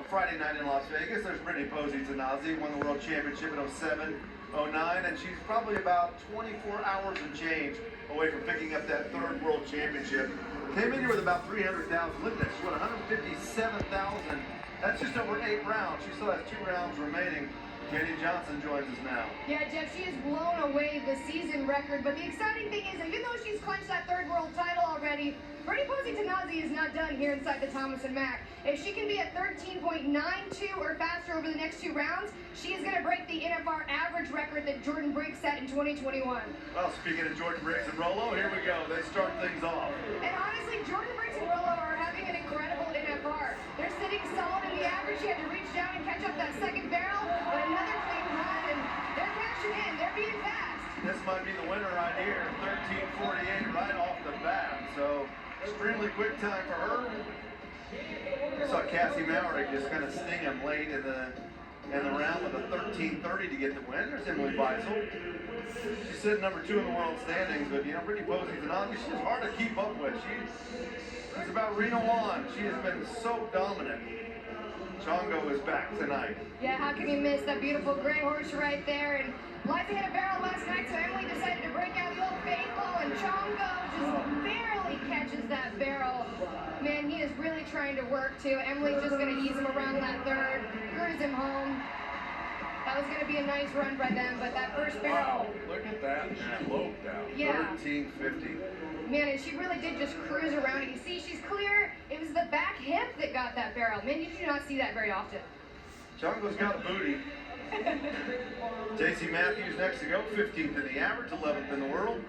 Friday night in Las Vegas. There's Brittany Posey-Tanazi, won the World Championship in 07, 09, and she's probably about 24 hours and change away from picking up that third World Championship. Came in here with about 300,000. Look at that, she won 157,000. That's just over 8 rounds. She still has 2 rounds remaining. Katie Johnson joins us now. Yeah, Jeff, she has blown away the season record, but the exciting thing is, even though she's clinched that third world title already, Brittany Posey-Tanazi is not done here inside the Thomas & Mack. If she can be at 13.92 or faster over the next 2 rounds, she is going to break the NFR average record that Jordan Briggs set in 2021. Well, speaking of Jordan Briggs and Rollo, here we go. They start things off. And honestly, Jordan Briggs and Rollo are having an incredible NFR. They're sitting solid in the average. She had to reach down and catch up that second barrel, but another clean run, and they're cashing in. They're being fast. This might be the winner right here. 13:48 right off the bat. So extremely quick time for her. I saw Kassie Mowry just kind of sting him late in the round with a 13:30 to get the win. There's Emily Beisel. She's sitting number 2 in the world standings, but you know, Brittany Posey-Tanazi, she's hard to keep up with. She's about Rena Wan. She has been so dominant. Chongo is back tonight. Yeah, how can you miss that beautiful gray horse right there? And Liza hit a barrel last night, so Emily decided to break out the old faithful, and Chongo just barely catches that barrel. Man, he is really trying to work too. Emily's just going to ease him around that third, cruise him home. That was going to be a nice run by them, but that first barrel. Wow, look at that. And loped out. Yeah. 13:50. Man, and she really did just cruise around it. You see, she's clear. It was the back hip that got that barrel. Man, you do not see that very often. Chongo's got a booty. J.C. Matthews next to go, 15th in the average, 11th in the world.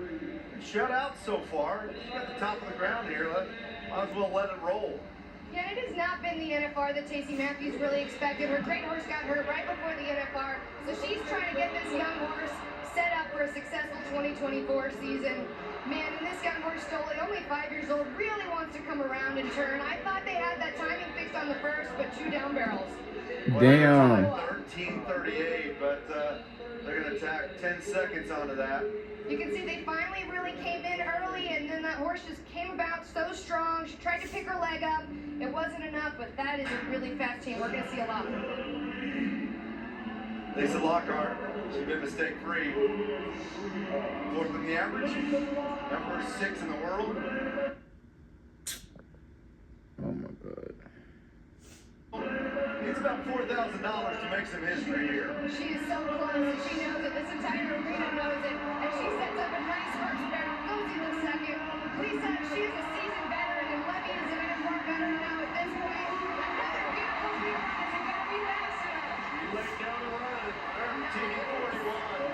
Shut out so far. She's at the top of the ground here. Might as well let it roll. Yeah, it has not been the NFR that J.C. Matthews really expected. Her great horse got hurt right before the NFR, so she's trying to get this young horse set up for a successful 2024 season. Man, and this young horse stole it, only 5 years old, really wants to come around and turn. I thought they had that timing fixed on the first, but 2 down barrels. Damn. 13:38, but they're going to tack 10 seconds onto that. You can see they finally really came in early, and then that horse just came about so strong. She tried to pick her leg up. It wasn't enough, but that is a really fast team. We're going to see a lot more. Lisa Lockhart, she's been mistake-free. 4th in the average, number 6 in the world. Oh my God. It's about $4,000 to make some history here. She is so close, and she knows it. This entire arena knows it. And she sets up a nice first barrel, goes in the second. Lisa, she is a seasoned veteran, and Levy is an NFR veteran now at this point. Another beautiful rerun. Is it going to be fast enough? She laid down a run. 13:41.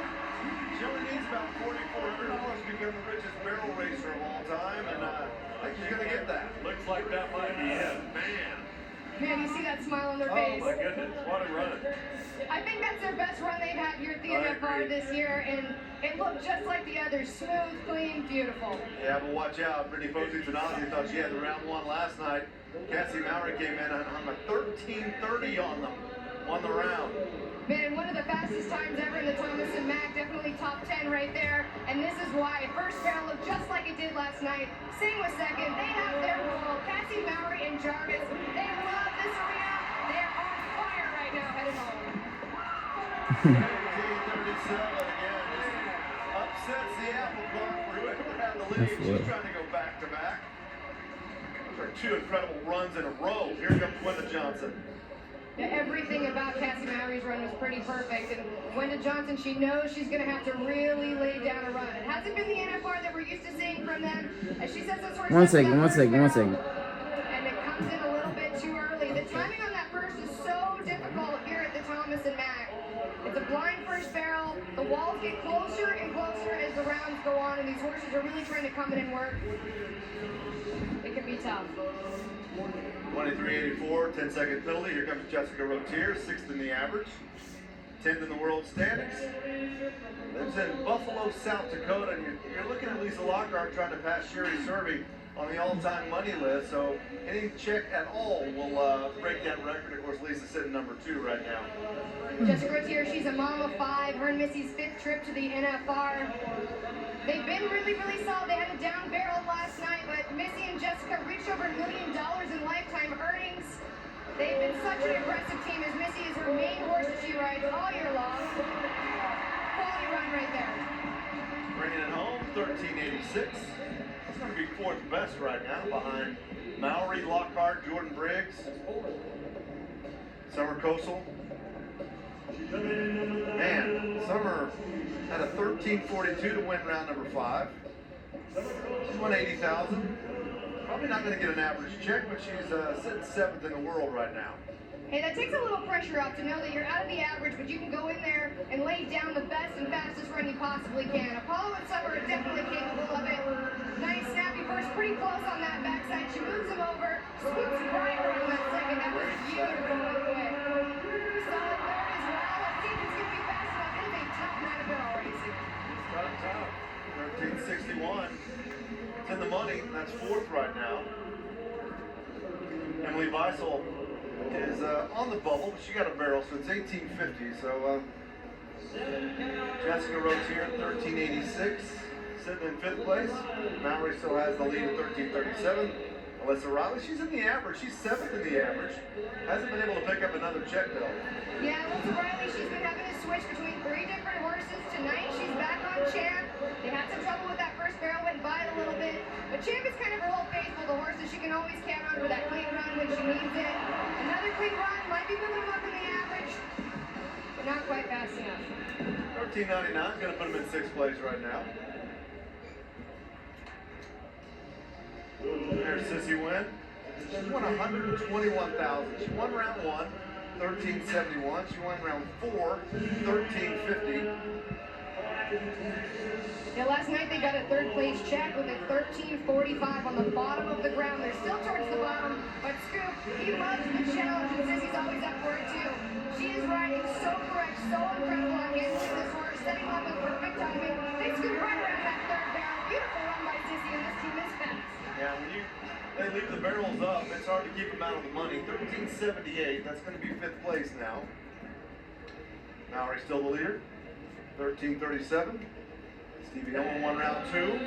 She only needs about $4,400 to become the richest barrel racer of all time, and I think she's going to get that. Looks like that might be it. Man, you see that smile on their face. Oh my goodness, what a run. I think that's their best run they've had here at the NFR this year, and it looked just like the others. Smooth, clean, beautiful. Yeah, but watch out. Brittany Posey-Tanazi thought she had the round 1 last night. Kassie Mowry came in on a 13:30 on them. Won the round. Man, one of the fastest times ever in the Thomas & Mack, definitely top 10 right there. And this is why. First barrel looked just like it did last night. Same with second. They have their role. Kassie Mowry and Jarvis, they love this arena. They're on fire right now, headed home. 13:37 again. Just upsets the apple cart for whoever had the lead. She's trying to go back to back. Those are 2 incredible runs in a row. Here comes Wenda Johnson. Yeah, everything about Kassie Mowry's run was pretty perfect, and Wenda Johnson, she knows she's going to have to really lay down a run. It hasn't been the NFR that we're used to seeing from them. As she says, this horse One second. And it comes in a little bit too early. The timing on that first is so difficult here at the Thomas & Mack. It's a blind first barrel. The walls get closer and closer as the rounds go on, and these horses are really trying to come in and work. It can be tough. 23:84, 10-second penalty. Here comes Jessica Rotier, 6th in the average, 10th in the world standings. Lives in Buffalo, South Dakota, and you're looking at Lisa Lockhart trying to pass Sherry Servey on the all-time money list. So any check at all will break that record. Of course, Lisa's sitting number 2 right now. Jessica Rotier, she's a mom of 5. Her and Missy's 5th trip to the NFR. They've been really, really solid. They had a down barrel last night, but Missy and Jessica reached over $1 million in lifetime earnings. They've been such an impressive team as Missy is her main horse that she rides all year long. Quality run right there. Bringing it home, 1386. It's going to be fourth best right now behind Mowry, Lockhart, Jordan Briggs, Summer Kosel. Man, Summer had a 13:42 to win round number 5. She's won 80,000. Probably not going to get an average check, but she's sitting 7th in the world right now. Hey, that takes a little pressure off to know that you're out of the average, but you can go in there and lay down the best and fastest run you possibly can. Apollo and Summer are definitely capable of it. Nice, snappy first, pretty close on that backside. She moves him over, scoops right around that second. That was beautiful real quick. Solid third as well. Let's see if it's going to be fast enough. It is a tough night of barrel racing. Tough. 1361. It's in the money. That's fourth right now. Emily Weissel is on the bubble, but she got a barrel, so it's 1850. So Jessica Rhodes here at 1386, sitting in 5th place. Mowry still has the lead at 1337. Alyssa Riley, she's in the average. She's 7th in the average. Hasn't been able to pick up another check though. Yeah, Alyssa Riley, she's been having to switch between 3 different horses. Tonight she's back on Champ. They had some trouble with that first barrel, went by it a little bit. But Champ is kind of her old faithful, the horse that she can always count on for that clean run when she needs it. Another clean run, might be moving them up in the average, but not quite fast enough. 1399 is going to put him in 6th place right now. There's Sissy Wynn. She won 121,000. She won round 1, 1371. She won round 4, 1350. Yeah, last night they got a 3rd place check with a 1345 on the bottom of the ground. They're still towards the bottom, but Scoop, he loves the challenge, and Sissy's always up for it too. She is riding so correct, so incredible on handling this horse, setting up with perfect timing. They scoop right around that 3rd barrel. Beautiful run by Sissy, and this team is fast. Yeah, when they leave the barrels up, it's hard to keep them out of the money. 1378, that's going to be 5th place now. Mowry still the leader. 1337. Stevie Hillman won round 2.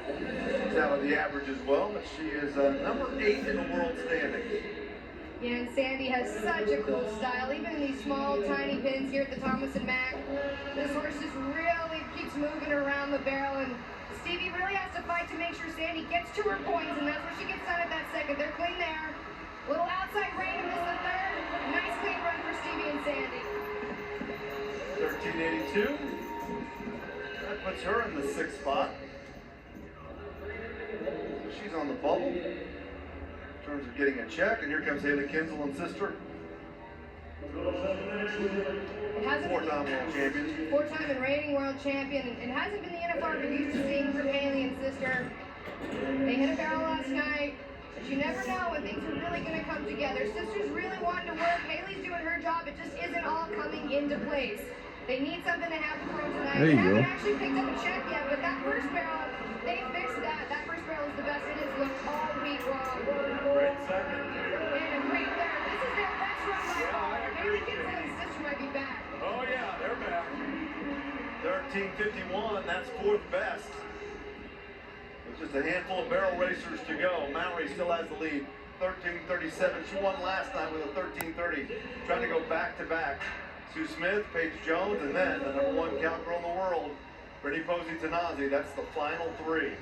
She's out of the average as well, but she is number 8 in the world standings. Yeah, and Sandy has such a cool style, even in these small, tiny pins here at the Thomas & Mack. This horse just really keeps moving around the barrel, and Stevie really has to fight to make sure Sandy gets to her points, and that's where she gets done at that second. They're clean there. Little outside rain to miss the 3rd. Nice clean run for Stevie and Sandy. 1382. That puts her in the 6th spot. She's on the bubble in terms of getting a check, and here comes Haley Kinsel and sister. It hasn't 4-time world champion. 4-time and reigning world champion. It hasn't been the NFR we're used to seeing from Haley and sister. They hit a barrel last night, but you never know when things are really going to come together. Sister's really wanting to work. Haley's doing her job. It just isn't all coming into place. They need something to happen for them tonight. They haven't actually picked up a check yet, but that first barrel, they fixed that. That first barrel is the best it has looked all week long. Great second. And a great third. This is their best run by far. Haley Kinsel and sister might be back. Oh yeah, they're back. 1351, that's 4th best. With just a handful of barrel racers to go. Mowry still has the lead. 1337. She won last night with a 1330. Trying to go back to back. Sue Smith, Paige Jones, and then the number 1 cowgirl in the world, Brittany Posey Tanazi. That's the final 3.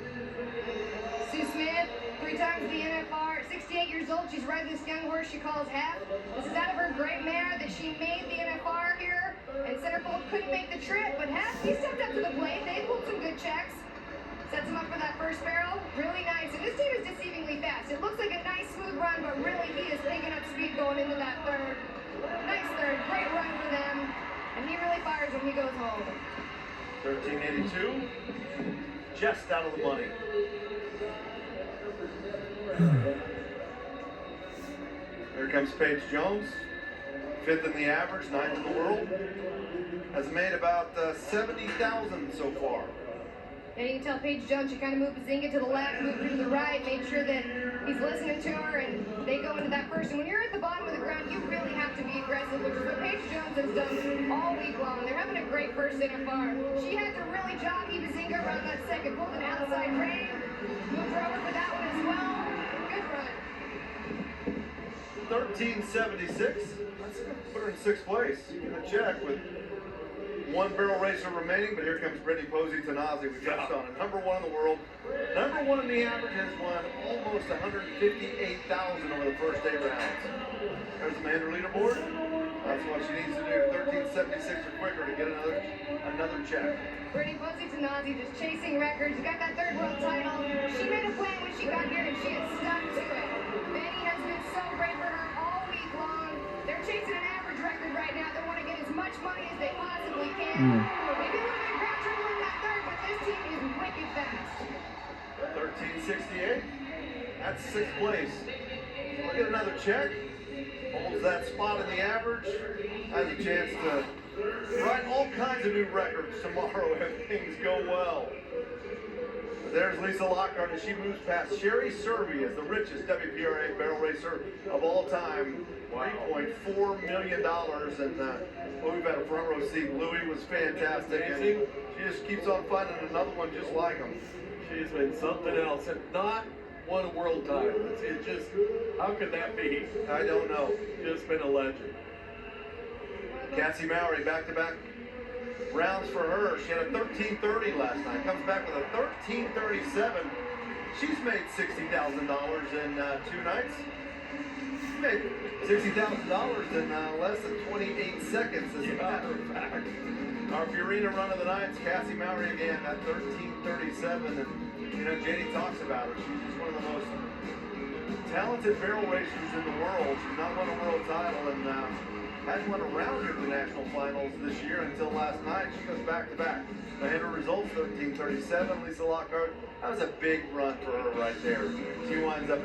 Sue Smith, 3 times the NFR, 68 years old. She's riding this young horse she calls Hef. This is out of her great mare that she made the NFR here. And Centerfold couldn't make the trip, but Hef, he stepped up to the plate. They pulled some good checks. Sets him up for that first barrel. Really nice. And this team is deceivingly fast. It looks like a nice, smooth run, but really he is picking up speed going into that 3rd. Nice 3rd. Great run for them. And he really fires when he goes home. 1382. Just out of the money. Here comes Paige Jones, 5th in the average, 9th in the world. Has made about 70,000 so far. And you can tell Paige Jones, she kind of moved Bazinga to the left, moved her to the right, made sure that he's listening to her, and they go into that first. And when you're at the bottom of the ground, you really have to be aggressive, which is what Paige Jones has done all week long. They're having a great first NFR. She had to really jockey Bazinga around that second, pulled an outside rein, moved her over for that one as well. Good run. 1376. That's put her in 6th place. In a check with one barrel racer remaining, but here comes Brittany Posey Tanazi. We touched on it. Number 1 in the world. Number 1 in the average, has won almost 158,000 over the first 8 rounds. There's the Mander leaderboard. That's what she needs to do. 1376 or quicker to get another check. Brittany Posey Tanazi just chasing records. Got that 3rd world title. She made a plan when she got here, and she has stuck to it. Benny has been so great for her all week long. They're chasing an average record right now. They want to get as much money as they possibly can. Maybe a little bit of ground trouble in that 3rd, but this team is wicked fast. 1368. That's 6th place. We'll get another check. Holds that spot in the average. Has a chance to write all kinds of new records tomorrow if things go well. But there's Lisa Lockhart as she moves past Sherry Serby as the richest WPRA barrel racer of all time. $3.4 million. And we've had a front row seat. Louie was fantastic. And she just keeps on finding another one just like him. She's been something else and not won a world title. It's just, how could that be? I don't know. Just been a legend. Kassie Mowry, back-to-back rounds for her. She had a 1330 last night. Comes back with a 1337. She's made $60,000 in 2 nights. She made $60,000 in less than 28 seconds, as a matter of fact. Our Fiorina run of the night is Kassie Mowry again at 1337. And you know, JD talks about her. She's just one of the most talented barrel racers in the world. She's not won a world title and hadn't won a round in the national finals this year until last night. She goes back-to-back. The Mander results, 1337. Lisa Lockhart, that was a big run for her right there. She winds up